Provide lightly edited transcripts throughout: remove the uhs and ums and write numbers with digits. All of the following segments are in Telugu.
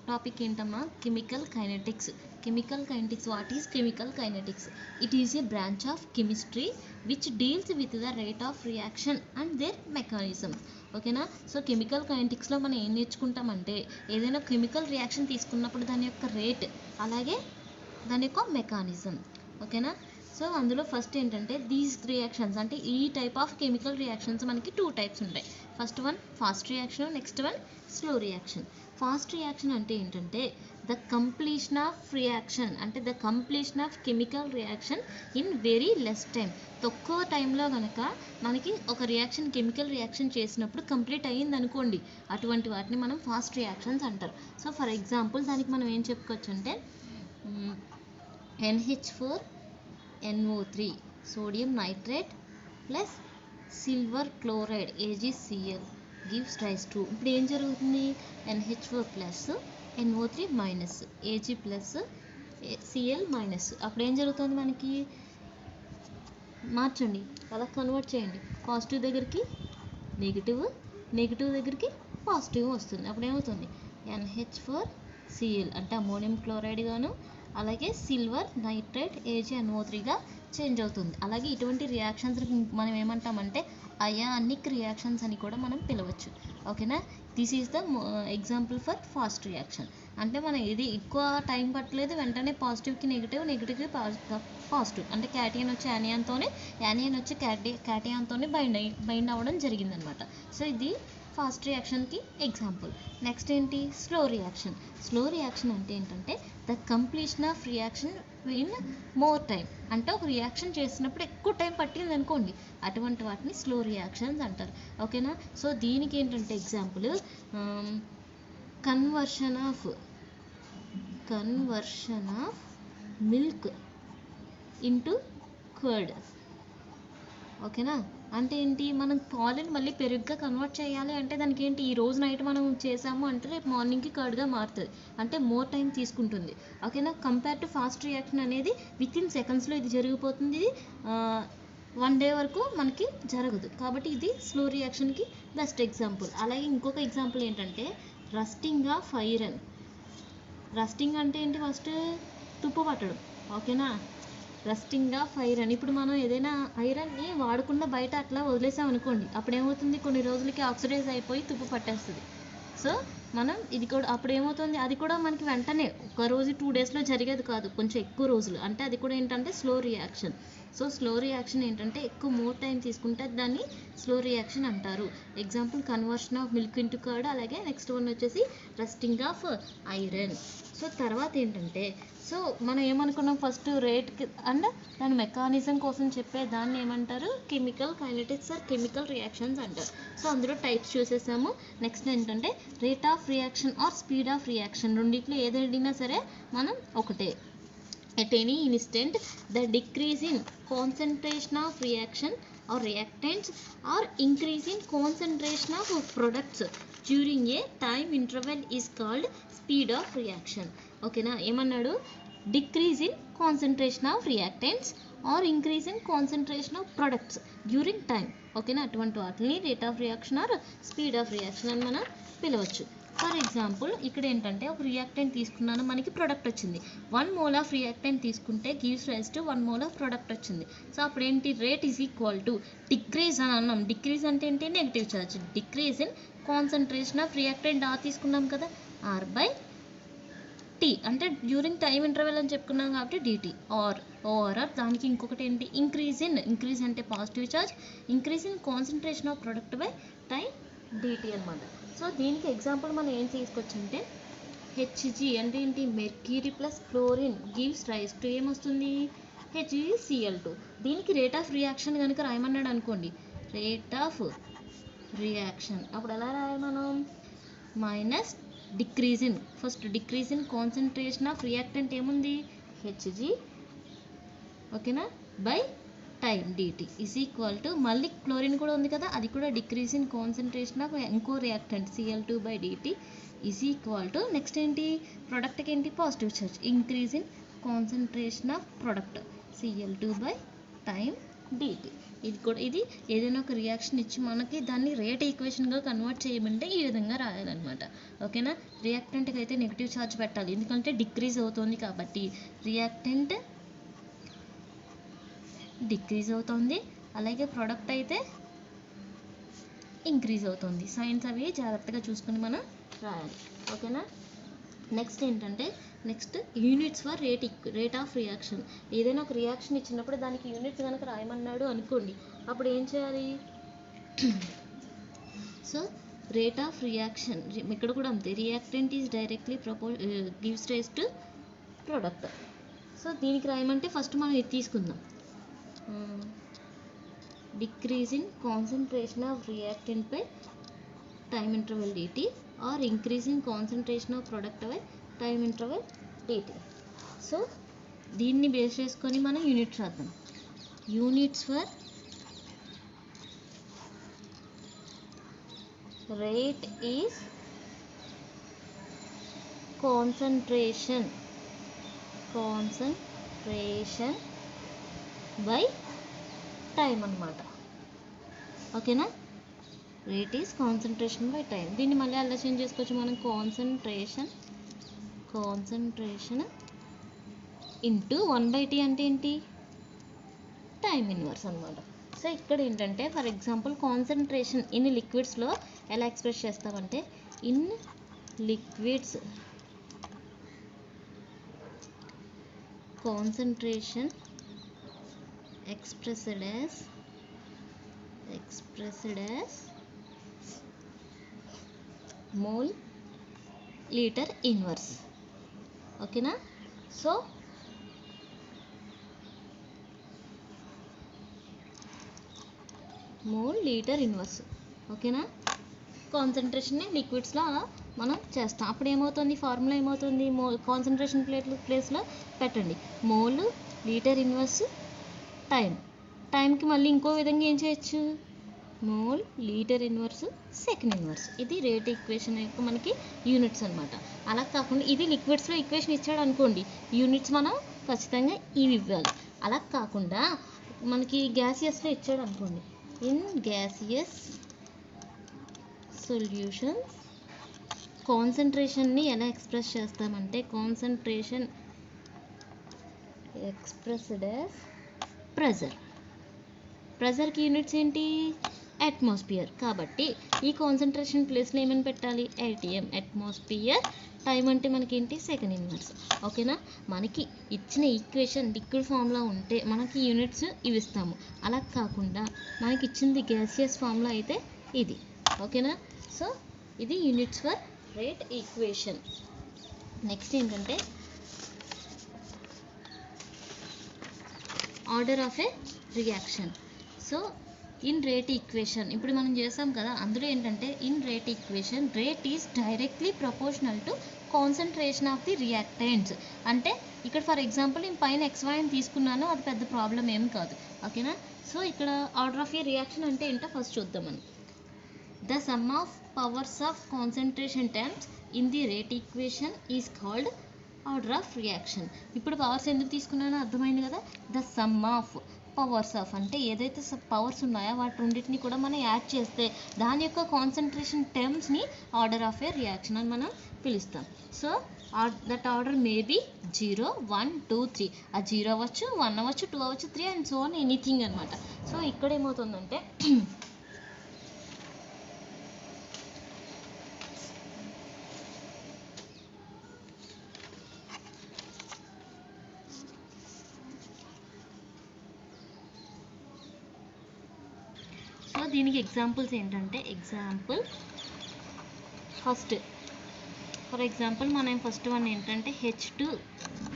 టాపిక్ ఏంటమ్మా? Chemical kinetics. Chemical kinetics, what is chemical kinetics? It is a branch of chemistry which deals with the rate of reaction and their mechanism. ఓకేనా? సో కెమికల్ కైనెటిక్స్లో మనం ఏం నేర్చుకుంటామంటే ఏదైనా కెమికల్ రియాక్షన్ తీసుకున్నప్పుడు దాని యొక్క రేట్, అలాగే దాని యొక్క మెకానిజం. ఓకేనా? సో అందులో ఫస్ట్ ఏంటంటే దీస్ రియాక్షన్స్, అంటే ఈ టైప్ ఆఫ్ కెమికల్ రియాక్షన్స్ మనకి 2 టైప్స్ ఉంటాయి. First one fast reaction, next one slow reaction. Fast reaction అంటే ఏంటంటే ద కంప్లీషన్ ఆఫ్ రియాక్షన్, అంటే the completion of chemical reaction in very less time. తక్కువ టైంలో కనుక మనకి ఒక రియాక్షన్, కెమికల్ రియాక్షన్ చేసినప్పుడు కంప్లీట్ అయ్యింది అనుకోండి, అటువంటి వాటిని మనం ఫాస్ట్ రియాక్షన్స్ అంటారు. సో ఫర్ ఎగ్జాంపుల్ దానికి మనం ఏం చెప్పుకోవచ్చు అంటే NH4NO3 sodium nitrate plus silver chloride AgCl gives rise to. ఇప్పుడు ఏం జరుగుతుంది? NH4 plus NO3 minus Ag plus Cl minus. అప్పుడు ఏం జరుగుతుంది? మనకి మార్చండి, అలా కన్వర్ట్ చేయండి. పాజిటివ్ దగ్గరికి నెగిటివ్, నెగిటివ్ దగ్గరికి పాజిటివ్ వస్తుంది. అప్పుడు ఏమవుతుంది? NH4Cl అంటే అమోనియం క్లోరైడ్ గాను, అలాగే సిల్వర్ నైట్రేట్ AgNO3గా చేంజ్ అవుతుంది. అలాగే ఇటువంటి రియాక్షన్స్ మనం ఏమంటామంటే అయానిక్ రియాక్షన్స్ అని కూడా మనం పిలవచ్చు. ఓకేనా? This is the example for fast reaction. అంటే మనం ఇది ఎక్కువ టైం పట్టలేదు, వెంటనే పాజిటివ్కి నెగిటివ్, నెగిటివ్కి పాజిటివ్, అంటే క్యాటియన్ వచ్చి యానియాన్తోనే, యానియన్ వచ్చి క్యాటియాన్తోనే బైండ్ అవ్వడం జరిగిందనమాట. సో ఇది ఫాస్ట్ రియాక్షన్కి ఎగ్జాంపుల్. నెక్స్ట్ ఏంటి? Slow reaction. స్లో రియాక్షన్ అంటే ఏంటంటే the completion of reaction in more time. అంటే ఒక రియాక్షన్ చేసినప్పుడు ఎక్కువ టైం పట్టింది అనుకోండి, అటువంటి వాటిని స్లో రియాక్షన్స్ అంటారు. ఓకేనా? సో దీనికి ఏంటంటే example conversion of milk into curd. ఓకేనా? అంటే ఏంటి? మనం పాలను మళ్ళీ పెరుగుగా కన్వర్ట్ చేయాలి అంటే దానికి ఏంటి? ఈ రోజు నైట్ మనం చేసాము అంటే రేపు మార్నింగ్కి కర్డ్గా మారుతుంది, అంటే మోర్ టైం తీసుకుంటుంది. ఓకేనా? కంపేర్ టు ఫాస్ట్ రియాక్షన్ అనేది విత్ ఇన్ సెకండ్స్లో ఇది జరిగిపోతుంది. ఇది 1 day వరకు మనకి జరగదు. కాబట్టి ఇది స్లో రియాక్షన్కి బెస్ట్ ఎగ్జాంపుల్. అలాగే ఇంకొక ఎగ్జాంపుల్ ఏంటంటే రస్టింగ్ ఆఫ్ ఐరన్. రస్టింగ్ అంటే ఏంటి? ఫస్ట్ తుప్పు పట్టడం. ఓకేనా? Rusting of iron. ఇప్పుడు మనం ఏదైనా ఐరన్ని వాడకుండా బయట అట్లా వదిలేసాం అనుకోండి, అప్పుడు ఏమవుతుంది? కొన్ని రోజులకి ఆక్సిడైజ్ అయిపోయి తుప్పు పట్టేస్తుంది. సో మనం ఇది కూడా అప్పుడు ఏమవుతుంది? అది కూడా మనకి వెంటనే ఒక రోజు 2 daysలో జరిగేది కాదు, కొంచెం ఎక్కువ రోజులు. అంటే అది కూడా ఏంటంటే slow reaction. So slow reaction ఏంటంటే ఎక్కువ మోర్ టైం తీసుకుంటే దాన్ని స్లో రియాక్షన్ అంటారు. Example conversion of milk into curd, అలాగే నెక్స్ట్ వన్ వచ్చేసి రస్టింగ్ ఆఫ్ ఐరన్. సో తర్వాత ఏంటంటే, సో మనం ఏమనుకున్నాం? ఫస్ట్ రేట్ అండ్ దాని మెకానిజం కోసం చెప్పే దాన్ని ఏమంటారు? Chemical kinetics or chemical reactions అంటారు. సో అందులో టైప్స్ చూసేసాము. నెక్స్ట్ ఏంటంటే rate of reaction or speed of reaction. రెండిట్లో ఏదైనా సరే మనం ఒకటే. At any instant, the decrease in concentration of reaction or reactants or increase in concentration of products during a time interval is called speed of reaction. ఓకేనా? ఏమన్నాడు? Decrease in concentration of reactants or increase in concentration of products during time. ఓకేనా? అటువంటి వాటిని rate of reaction or speed of reaction అని మనం పిలవచ్చు. ఫర్ ఎగ్జాంపుల్ ఇక్కడ ఏంటంటే ఒక రియాక్టెంట్ తీసుకున్నాను, మనకి ప్రొడక్ట్ వచ్చింది. 1 mole ఆఫ్ రియాక్టెంట్ తీసుకుంటే gives rise to 1 mole of product వచ్చింది. సో అప్పుడు ఏంటి? Rate is equal to decrease అని అన్నాం. డిక్రీజ్ అంటే ఏంటి? Negative charge. Decrease in concentration of reactant R తీసుకున్నాం కదా, ఆర్ బై టీ, అంటే డ్యూరింగ్ టైం ఇంటర్వెల్ అని చెప్పుకున్నాం కాబట్టి డిటీ. ఆర్ దానికి ఇంకొకటి ఏంటి? ఇంక్రీజ్ అంటే positive charge, increase in concentration of product by time DT అనమాట. సో దీనికి ఎగ్జాంపుల్ మనం ఏం తీసుకొచ్చంటే Hg అంటే ఏంటి? Mercury plus chlorine gives rise to ఏమొస్తుంది? HgCl2. దీనికి రేట్ ఆఫ్ రియాక్షన్ కనుక రాయమన్నాడు అనుకోండి, రేట్ ఆఫ్ రియాక్షన్ అప్పుడు ఎలా రాయాలి మనం? Minus decrease in, first decrease in concentration of reactant ఏముంది? Hg. ఓకేనా? By time dt is equal to మళ్ళీ క్లోరిన్ కూడా ఉంది కదా, అది కూడా డిక్రీజ్ ఇన్ కాన్సన్ట్రేషన్ ఆఫ్ ఇంకో reactant Cl2 by dt is equal to next ఏంటి? ప్రొడక్ట్కి ఏంటి? Positive charge. Increase in concentration of product Cl2 by time dt. ఇది ఏదైనా ఒక రియాక్షన్ ఇచ్చి మనకి దాన్ని రేట్ ఈక్వేషన్గా కన్వర్ట్ చేయమంటే ఈ విధంగా రాయాలన్నమాట. ఓకేనా. రియాక్టెంట్కి అయితే నెగిటివ్ ఛార్జ్ పెట్టాలి, ఎందుకంటే డిక్రీజ్ అవుతుంది కాబట్టి. రియాక్టెంట్ డిక్రీజ్ అవుతుంది, అలాగే ప్రోడక్ట్ అయితే ఇంక్రీజ్ అవుతుంది. సైన్స్ అవి జాగ్రత్తగా చూసుకుని మనం రాయాలి. ఓకేనా. నెక్స్ట్ ఏంటంటే units for rate of reaction. ఏదైనా ఒక రియాక్షన్ ఇచ్చినప్పుడు దానికి యూనిట్స్ కనుక రాయమన్నాడు అనుకోండి, అప్పుడు ఏం చేయాలి? సో రేట్ ఆఫ్ రియాక్షన్ ఇక్కడ కూడా అంతే. Reactant is directly gives rise to product. So దీనికి రాయమంటే ఫస్ట్ మనం ఇది తీసుకుందాం. Decrease in concentration of reactant by time interval dt or increase in concentration of product by time interval dt. So దీన్ని బేస్ చేసుకొని మనం యూనిట్స్ రాద్దాం. Units for rate is concentration by time అన్నమాట. ఓకేనా. Rate is concentration by time. దీన్ని మళ్ళీ అలా చేంజ్ చేసుకోవచ్చు మనం. కాన్సన్ట్రేషన్ ఇంటూ 1/t అంటే ఏంటి? టైం ఇన్వర్స్ అనమాట. సో ఇక్కడ ఏంటంటే ఫర్ ఎగ్జాంపుల్ కాన్సన్ట్రేషన్ ఇన్ లిక్విడ్స్లో ఎలా ఎక్స్ప్రెస్ చేస్తామంటే, in liquids concentration expressed as mole litre inverse. ఓకేనా. So mole litre inverse. ఓకేనా. కాన్సన్ట్రేషన్ని లిక్విడ్స్లో అలా మనం చేస్తాం. అప్పుడు ఏమవుతుంది? ఫార్ములా ఏమవుతుంది? కాన్సన్ట్రేషన్ ప్లేస్లో పెట్టండి మోల్ లీటర్ ఇన్వర్స్ టైంకి మళ్ళీ ఇంకో విధంగా ఏం చేయొచ్చు? Mole litre inverse second inverse. ఇది రేట్ ఈక్వేషన్ యొక్క మనకి యూనిట్స్ అనమాట. అలా కాకుండా ఇది లిక్విడ్స్లో ఈక్వేషన్ ఇచ్చాడు అనుకోండి, యూనిట్స్ మనం ఖచ్చితంగా ఇవి ఇవ్వాలి. అలా కాకుండా మనకి గ్యాసియస్లో ఇచ్చాడు అనుకోండి, ఇన్ గ్యాసియస్ సొల్యూషన్స్ కాన్సన్ట్రేషన్ని ఎలా ఎక్స్ప్రెస్ చేస్తామంటే, కాన్సన్ట్రేషన్ ఎక్స్ప్రెస్డ్ యాజ్ ప్రెజర్కి యూనిట్స్ ఏంటి? అట్మాస్ఫియర్. కాబట్టి ఈ కాన్సన్ట్రేషన్ ప్లేస్లో ఏమని పెట్టాలి? ATM atmosphere. టైం అంటే మనకేంటి? Second inverse. ఓకేనా. మనకి ఇచ్చిన ఈక్వేషన్ లిక్విడ్ ఫామ్లో ఉంటే మనకి యూనిట్స్ ఇవి ఇస్తాము. అలా కాకుండా మనకి ఇచ్చింది గ్యాసియస్ ఫామ్లో అయితే ఇది. ఓకేనా. సో ఇది units for rate equation. Next ఏంటంటే order of a reaction. So in rate equation ఇప్పుడు మనం చేసాం కదా, అందులో ఏంటంటే in rate equation rate is directly proportional to concentration of the reactants. అంటే ఇక్కడ ఫర్ ఎగ్జాంపుల్ నేను పైన XY అని తీసుకున్నాను, అది పెద్ద ప్రాబ్లం ఏం కాదు. ఓకేనా. సో ఇక్కడ ఆర్డర్ ఆఫ్ ఏ రియాక్షన్ అంటే ఏంటో ఫస్ట్ చూద్దాం మనం. The sum of powers of concentration terms in the rate equation is called order of reaction. ఇప్పుడు పవర్స్ ఎందుకు తీసుకున్నానో అర్థమైంది కదా. The sum of powers of అంటే ఏదైతే పవర్స్ ఉన్నాయో వాటి రెండింటిని కూడా మనం యాడ్ చేస్తే దాని యొక్క కాన్సన్ట్రేషన్ టర్మ్స్ని ఆర్డర్ ఆఫ్ ఏ రియాక్షన్ అని మనం పిలుస్తాం. So that order may be 0, 1, 2, 3. ఆ 0 అవ్వచ్చు, 1 అవ్వచ్చు, 2 అవ్వచ్చు, 3 అండ్ సో ఆన్ ఎనీథింగ్ అనమాట. సో ఇక్కడ ఏమవుతుందంటే దీనికి ఎగ్జాంపుల్స్ ఏంటంటే, ఎగ్జాంపుల్ ఫస్ట్ ఫర్ ఎగ్జాంపుల్ మనం ఫస్ట్ వన్ ఏంటంటే H2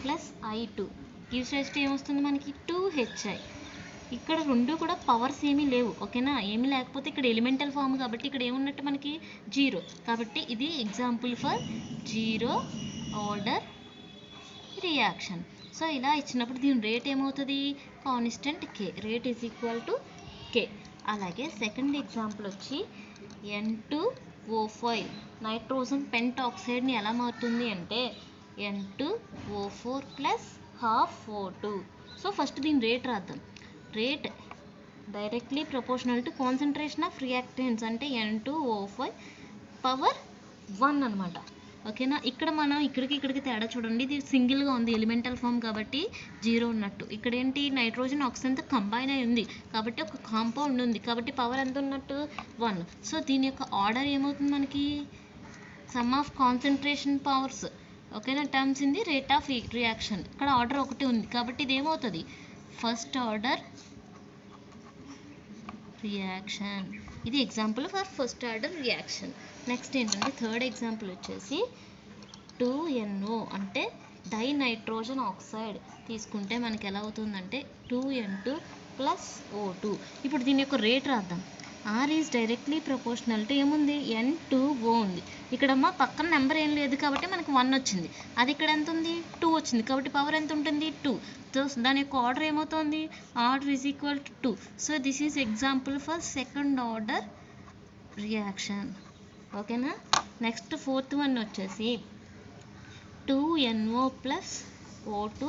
+ I2 gives rise to ఏమొస్తుంది మనకి 2HI. ఇక్కడ రెండు కూడా పవర్స్ ఏమీ లేవు. ఓకేనా. ఏమీ లేకపోతే ఇక్కడ ఎలిమెంటల్ ఫామ్ కాబట్టి ఇక్కడ ఏమున్నట్టు మనకి 0. కాబట్టి ఇది example for 0 order reaction. So ఇలా ఇచ్చినప్పుడు దీని రేట్ ఏమవుతుంది? Constant K. Rate is equal to K. అలాగే సెకండ్ ఎగ్జాంపుల్ వచ్చి N2O5 నైట్రోజన్ పెంటాక్సైడ్ని ఎలా మారుతుంది అంటే N2O4 + ½ O2. సో ఫస్ట్ దీని రేట్ రాద్దాం. Rate directly proportional to concentration of reactants అంటే N2O5 పవర్ 1 అనమాట. ఓకేనా. ఇక్కడ మనం ఇక్కడికి తేడా చూడండి, ఇది సింగిల్గా ఉంది ఎలిమెంటల్ ఫామ్ కాబట్టి 0 ఉన్నట్టు. ఇక్కడ ఏంటి నైట్రోజన్ ఆక్సిజన్తో కంబైన్ అయి ఉంది కాబట్టి ఒక కాంపౌండ్ ఉంది కాబట్టి పవర్ ఎంత ఉన్నట్టు 1. సో దీని యొక్క ఆర్డర్ ఏమవుతుంది మనకి సమ్ ఆఫ్ కాన్సన్ట్రేషన్ పవర్స్. ఓకేనా. Terms in the rate of reaction. ఇక్కడ ఆర్డర్ ఒకటి ఉంది కాబట్టి ఇది ఏమవుతుంది ఫస్ట్ ఆర్డర్ రియాక్షన్. ఇది example for first order reaction. Next ఏంటంటే థర్డ్ ఎగ్జాంపుల్ వచ్చేసి 2NO అంటే డైనైట్రోజన్ ఆక్సైడ్ తీసుకుంటే మనకి ఎలా అవుతుందంటే 2N2 + O2. ఇప్పుడు దీని యొక్క రేట్ రాద్దాం. R is directly proportional to ఏముంది N2O ఉంది. ఇక్కడమ్మ పక్కన నెంబర్ ఏం లేదు కాబట్టి మనకు 1 వచ్చింది. అది ఇక్కడ ఎంత ఉంది 2 వచ్చింది కాబట్టి పవర్ ఎంత ఉంటుంది 2. సో దాని యొక్క ఆర్డర్ ఏమవుతుంది order is equal to 2. So this is example for second order reaction. ఓకేనా. నెక్స్ట్ ఫోర్త్ వన్ వచ్చేసి 2NO + O2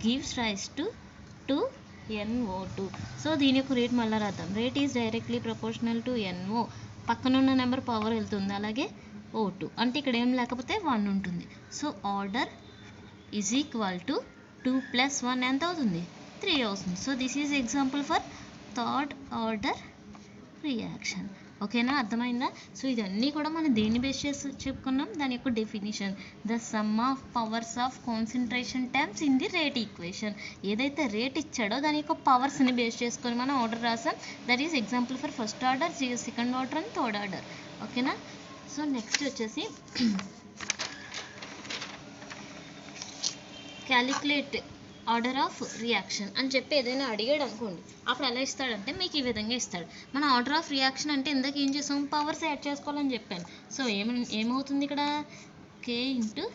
gives rise to 2NO2. So దీని యొక్క రేట్ మళ్ళీ రాద్దాం. Rate is directly proportional to NO, పక్కనున్న నెంబర్ పవర్ వెళ్తుంది, అలాగే O2 అంటే ఇక్కడ ఏం లేకపోతే 1 ఉంటుంది. So order is equal to 2 + 1 ఎంత అవుతుంది 3 అవుతుంది. So this is example for third order reaction. ఓకేనా, అర్థమైందా. సో ఇదన్నీ కూడా మనం దేన్ని బేస్ చేసి చెప్పుకున్నాం, దాని యొక్క definition the sum of powers of concentration terms in the rate equation. ఏదైతే రేట్ ఇచ్చాడో దాని యొక్క పవర్స్ని బేస్ చేసుకొని మనం ఆర్డర్ రాసాం. That is example for first order, second order and third order. ఓకేనా. సో నెక్స్ట్ వచ్చేసి క్యాలిక్యులేట్ ఆర్డర్ ఆఫ్ రియాక్షన్ అని చెప్పి ఏదైనా అడిగాడు అనుకోండి, అప్పుడు ఎలా ఇస్తాడంటే మీకు ఈ విధంగా ఇస్తాడు. మన ఆర్డర్ ఆఫ్ రియాక్షన్ అంటే ఇందాక ఏం చేసాం పవర్స్ యాడ్ చేసుకోవాలని చెప్పాను. సో ఏమవుతుంది ఇక్కడ K ×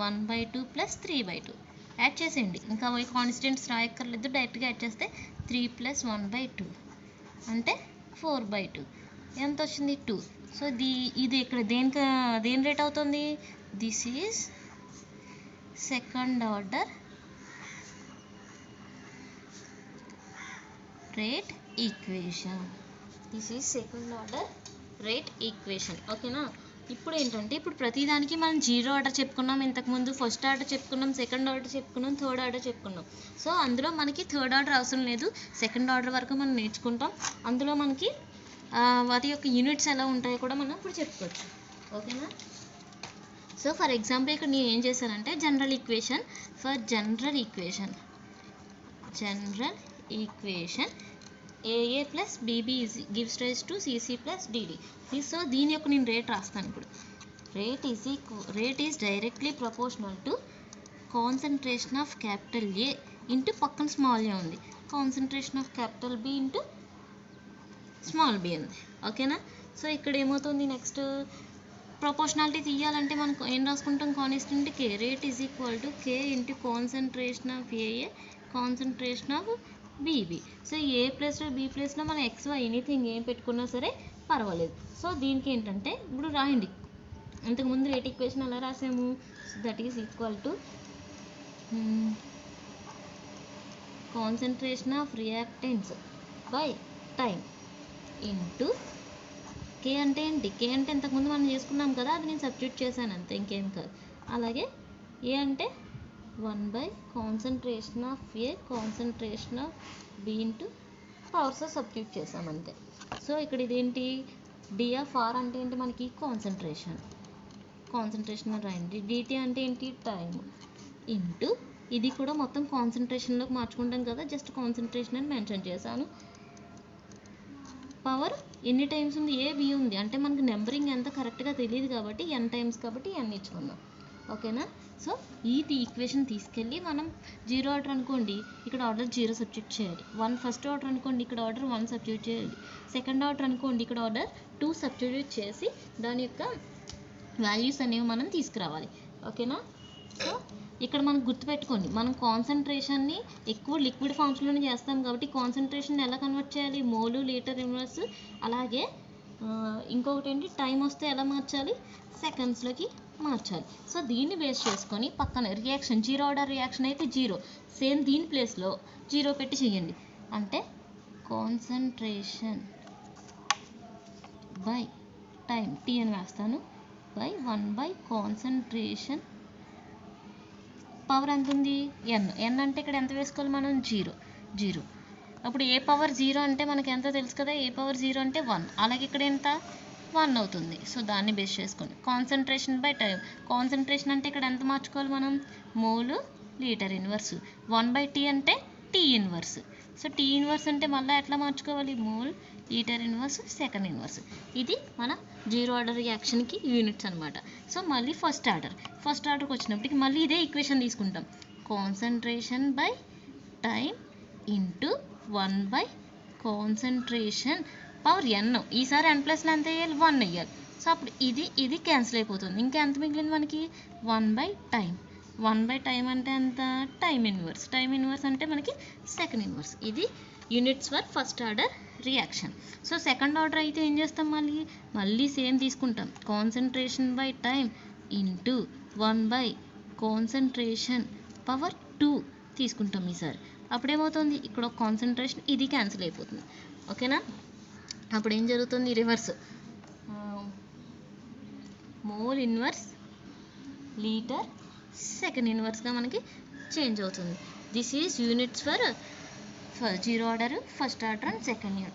1/2 + 3/2 యాడ్ చేసేయండి. ఇంకా అవి కాన్స్టెంట్స్ రాయక్కర్లేదు, డైరెక్ట్గా యాడ్ చేస్తే 3 + 1/2 అంటే 4/2 ఎంత వచ్చింది 2. సో ఇది ఇక్కడ దేని రేట్ అవుతుంది this is second order rate equation. This is second order rate equation. ఓకేనా. ఇప్పుడు ఏంటంటే ఇప్పుడు ప్రతిదానికి మనం 0 ఆర్డర్ చెప్పుకున్నాం, ఇంతకుముందు ఫస్ట్ ఆర్డర్ చెప్పుకున్నాం, సెకండ్ ఆర్డర్ చెప్పుకున్నాం, థర్డ్ ఆర్డర్ చెప్పుకున్నాం. సో అందులో మనకి థర్డ్ ఆర్డర్ అవసరం లేదు, సెకండ్ ఆర్డర్ వరకు మనం నేర్చుకుంటాం. అందులో మనకి వాటి యొక్క యూనిట్స్ ఎలా ఉంటాయో కూడా మనం ఇప్పుడు చెప్పుకోవచ్చు. ఓకేనా. సో ఫర్ ఎగ్జాంపుల్ ఇక్కడ నేను ఏం చేశానంటే general equation AA + BB gives rise to CC + DD. So దీని యొక్క నేను రేట్ రాస్తాను ఇప్పుడు. Rate is directly proportional to concentration of capital A into పక్కన స్మాల్ a ఉంది, concentration of capital B into small b ఉంది. ఓకేనా. సో ఇక్కడ ఏమవుతుంది నెక్స్ట్ ప్రపోర్షనాలిటీ తీయాలంటే మనకు ఏం రాసుకుంటాం constant K. Rate is equal to K into concentration of AA concentration of BB. So A ప్లేస్లో బి ప్లేస్లో మనం XY ఎనీథింగ్ ఏం పెట్టుకున్నా సరే పర్వాలేదు. సో దీనికి ఏంటంటే ఇప్పుడు రాయండి, ఇంతకుముందు రేట్ ఈక్వేషన్ ఎలా రాసాము that is equal to concentration of reactants by time into K అంటే ఏంటి K అంటే ఇంతకుముందు మనం చేసుకున్నాం కదా, అది నేను సబ్స్టిట్యూట్ చేశాను అంతే, ఇంకేం కాదు. అలాగే A అంటే 1 concentration of A concentration of B into powers substitute చేసాం అంతే. సో ఇక్కడ ఇదేంటి D(R) అంటే ఏంటి మనకి కాన్సన్ట్రేషన్ రాయండి. DT అంటే ఏంటి టైం ఇంటూ ఇది కూడా మొత్తం కాన్సన్ట్రేషన్లోకి మార్చుకుంటాం కదా, జస్ట్ కాన్సన్ట్రేషన్ అని మెన్షన్ చేశాను. పవర్ ఎన్ని టైమ్స్ ఉంది A B ఉంది అంటే మనకి నెంబరింగ్ ఎంత కరెక్ట్గా తెలియదు కాబట్టి n టైమ్స్ కాబట్టి n ఇచ్చుకుందాం. ఓకేనా. సో ఈ ఈక్వేషన్ తీసుకెళ్ళి మనం 0 ఆర్డర్ అనుకోండి ఇక్కడ ఆర్డర్ 0 సబ్స్టిట్యూట్ చేయాలి, ఫస్ట్ ఆర్డర్ అనుకోండి ఇక్కడ ఆర్డర్ 1 సబ్స్టిట్యూట్ చేయాలి, సెకండ్ ఆర్డర్ అనుకోండి ఇక్కడ ఆర్డర్ 2 సబ్స్టిట్యూట్ చేసి దాని యొక్క వాల్యూస్ అనేవి మనం తీసుకురావాలి. ఓకేనా. సో ఇక్కడ మనం గుర్తుపెట్టుకోండి, మనం కాన్సన్ట్రేషన్ని ఎక్కువ లిక్విడ్ ఫామ్స్లోనే చేస్తాం కాబట్టి కాన్సన్ట్రేషన్ ఎలా కన్వర్ట్ చేయాలి మోలు, లీటర్, ఇన్వర్స్, అలాగే ఇంకొకటి ఏంటి, టైం వస్తే ఎలా మార్చాలి, సెకండ్స్లోకి మార్చాలి. సో దీన్ని బేస్ చేసుకొని పక్కన రియాక్షన్, జీరో ఆర్డర్ రియాక్షన్ అయితే జీరో, సేమ్ దీని ప్లేస్లో జీరో పెట్టి చేయండి. అంటే కాన్సన్ట్రేషన్ బై టైం, టీ అని వేస్తాను, బై 1 కాన్సన్ట్రేషన్ పవర్ ఎంత ఉంది, ఎన్ అంటే ఇక్కడ ఎంత వేసుకోవాలి మనం, జీరో. అప్పుడు ఏ పవర్ 0 అంటే మనకి ఎంత తెలుసు కదా, ఏ పవర్ 0 అంటే 1, అలాగే ఇక్కడ ఎంత 1 అవుతుంది. సో దాన్ని బేస్ చేసుకొని కాన్సన్ట్రేషన్ బై టైం, కాన్సన్ట్రేషన్ అంటే ఇక్కడ ఎంత మార్చుకోవాలి మనం, మోల్ లీటర్ ఇన్వర్స్, 1/T అంటే T inverse. So T inverse అంటే మళ్ళీ ఎట్లా మార్చుకోవాలి, mole litre inverse second inverse. ఇది మన జీరో ఆర్డర్ రియాక్షన్కి యూనిట్స్ అనమాట. సో మళ్ళీ ఫస్ట్ ఆర్డర్కి వచ్చినప్పటికి మళ్ళీ ఇదే ఈక్వేషన్ తీసుకుంటాం, concentration by time into 1 concentration power n. ఈసారి n ప్లస్లో ఎంత వేయాలి, 1 వేయాలి. సో అప్పుడు ఇది క్యాన్సిల్ అయిపోతుంది. ఇంకా ఎంత మిగిలింది మనకి, 1/టైం. 1/టైం అంటే ఎంత, టైం ఇన్వర్స్ అంటే మనకి సెకండ్ ఇన్వర్స్. ఇది units for first order reaction. So second order అయితే ఏం చేస్తాం, మళ్ళీ సేమ్ తీసుకుంటాం, concentration by time into 1 concentration power 2 తీసుకుంటాం ఈసారి. అప్పుడేమవుతుంది, ఇక్కడ కాన్సన్ట్రేషన్ ఇది క్యాన్సిల్ అయిపోతుంది. ఓకేనా, అప్పుడు ఏం జరుగుతుంది, reverse, mole inverse litre second ఇన్వర్స్గా మనకి చేంజ్ అవుతుంది. This is units for zero order, first order and second unit.